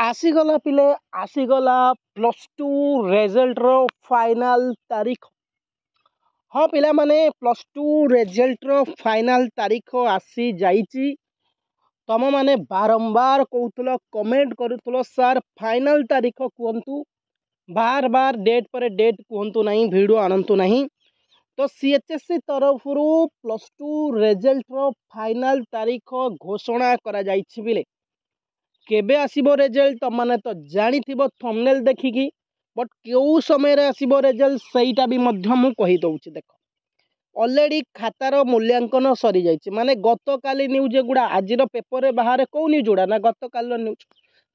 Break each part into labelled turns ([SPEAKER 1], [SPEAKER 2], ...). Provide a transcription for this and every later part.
[SPEAKER 1] आसीगला पिले आसीगला +2 रिजल्ट रो फाइनल तारीख। हाँ पिला माने +2 रिजल्ट रो फाइनल तारीख आसी जाइची। तम माने बारंबार कहूल कमेंट करूल सर फाइनल तारीख कहतु, बार बार डेट पर डेट कहतु नहीं, वीडियो आणतु नहीं। तो सीएचएससी तरफ +2 रिजल्ट रो फाइनल तारीख घोषणा करा जाइछि बिले केबे आसीबो रिजल्ट तुम माने तो जानिथिबो थंबनेल देखिकी, बट क्यों समय रे आसीबो रिजल्ट सहीटा भी मध्य मु कहि दउछि। देखो ऑलरेडी खातार मूल्यांकन सरी जाइछि, माने गतकाली न्यूज गुड़ा आजिर पेपर रे बाहर को न्यूज गुड़ा ना गतकाल न्यूज।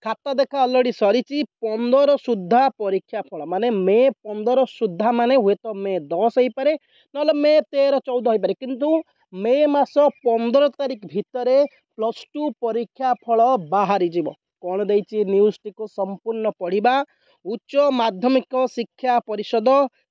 [SPEAKER 1] खाता देखा ऑलरेडी सरीची 15 सुधा परीक्षा फल माने मे 15 सुधा माने हुए तो मे 10 हो पारे न मे 13 14 हो पारे, किंतु मे मास 15 तारीख भितर +2 परीक्षा फल बाहरी जीव। कौन देइछि न्यूज टी को संपूर्ण पढ़िबा। उच्च माध्यमिक शिक्षा परिषद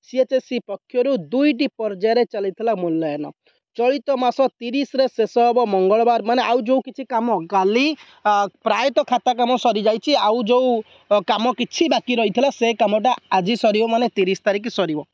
[SPEAKER 1] सीएचएससी पक्षरु 2टी पर्यायर चलीथिला मूल्यांकन। चलित मास 30 रे शेष हम मंगलवार, माने आउ जो किछि काम काली प्रायतः खाता काम सरी जाइछि, आउ जो काम किछि बाकी रहिथिला से कामटा आज सरियो, माने 30 तारीख सरियो।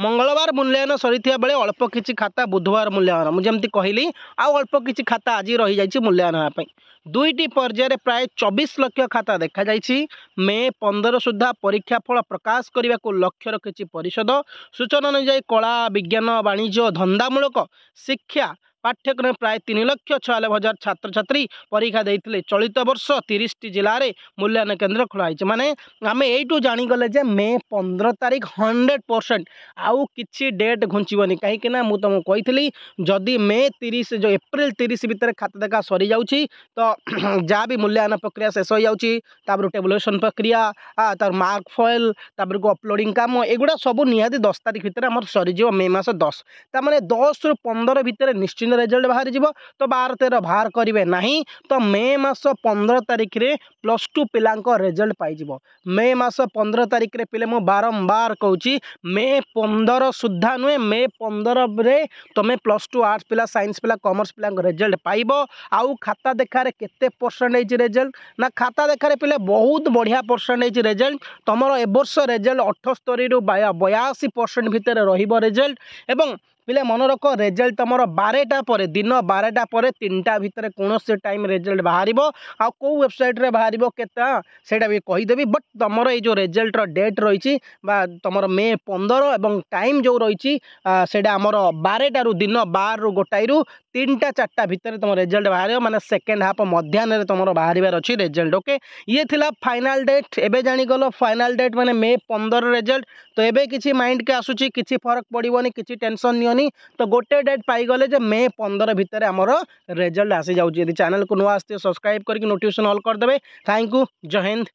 [SPEAKER 1] मंगलवार मूल्यांकन सरीथिया बेले अल्प किछि खाता बुधवार मूल्यांकन मुझे जमती कहली, आउ अल्प किछि खाता आज रही जाइछि मूल्यांकन पई। 2टी पर्यायर प्राय 24 लाख खाता देखा जाइछि। मे 15 सुधा परीक्षा फल प्रकाश करने को लक्ष्य रखिछि परिषद। सूचना अनुसार कला विज्ञान वाणिज्य धंदामूलक शिक्षा पाठ्यक्रम प्राय 3,96,000 छात्र छात्री परीक्षा देते। चलित वर्ष 30टी जिले में मूल्यांकन केन्द्र खोलाई, माने आम यू जानीगले जे मे 15 तारीख 100% आउ किछि डेट घुंचबनी कहीं मुझे तुमको कही जदि मे 30 जो एप्रिल 30 भितर खाता देखा सरी जाउछि तो जहाँ भी मूल्यांकन प्रक्रिया शेष हो जाउछि, तापर टेबुलेशन प्रक्रिया तार मार्क फॉइल तापर को अपलोडिंग काम एगुड़ा सब निहाती 10 तारीख भितर आम सरीज मे मास 10 तार 10 रु 15 भितर निश्चिंत रिजल्ट बाहर जीव। तो 12 13 बाहर करेंगे नहीं तो मे मास 15 तारीख रे +2 पिला रिजल्ट पाइजिव। मे मास 15 तारीख रे पिले मु बारंबार कहूँ मे 15 सुधा नुहे मे 15 रे तुम +2 आर्ट्स पिला साइंस पिला कॉमर्स पिला रिजल्ट पाइब। आउ खाता देखार केते परसेंटेज रिजल्ट ना खाता देखार पिले बहुत बढ़िया परसेंटेज रिजल्ट तुमर ए वर्ष रिजल्ट 78 रु 82% भितर रहिबो रिजल्ट। एवं पिले मन रख रिजल्ट तुम 12टा पर दिन 12टा पर 3टा भितर कौन से टाइम रिजल्ट बाहर आ कौ वेबसाइट रे बाहर केता सेटा भी कहीदेवी। बट तुमर ये जो रिजल्ट डेट रही तुम मे 15 एवं टाइम जो रही आमर 12टा रु दिन 12 रु 1 रु 3टा 4टा भितर तुम रिजल्ट बाहर माने सेकेंड हाफ मध्याह्न तुम बाहर अच्छी रिजल्ट। ओके ये थिला फाइनाल डेट। एबे जानीगल फाइनाल डेट माने मे 15 रिजल्ट। तो एबे किछि माइंड के आसुची किछि फरक पड़िबोनी, किछि टेंशन नियोनी। तो गोटे डेट पाइगले जे मे 15 भितर आमर रिजल्ट आसी जाउची। यदि चैनल को नुआ आसते सब्सक्राइब करके नोटिफिकेशन ऑल कर देबे। Thank you. जय हिंद।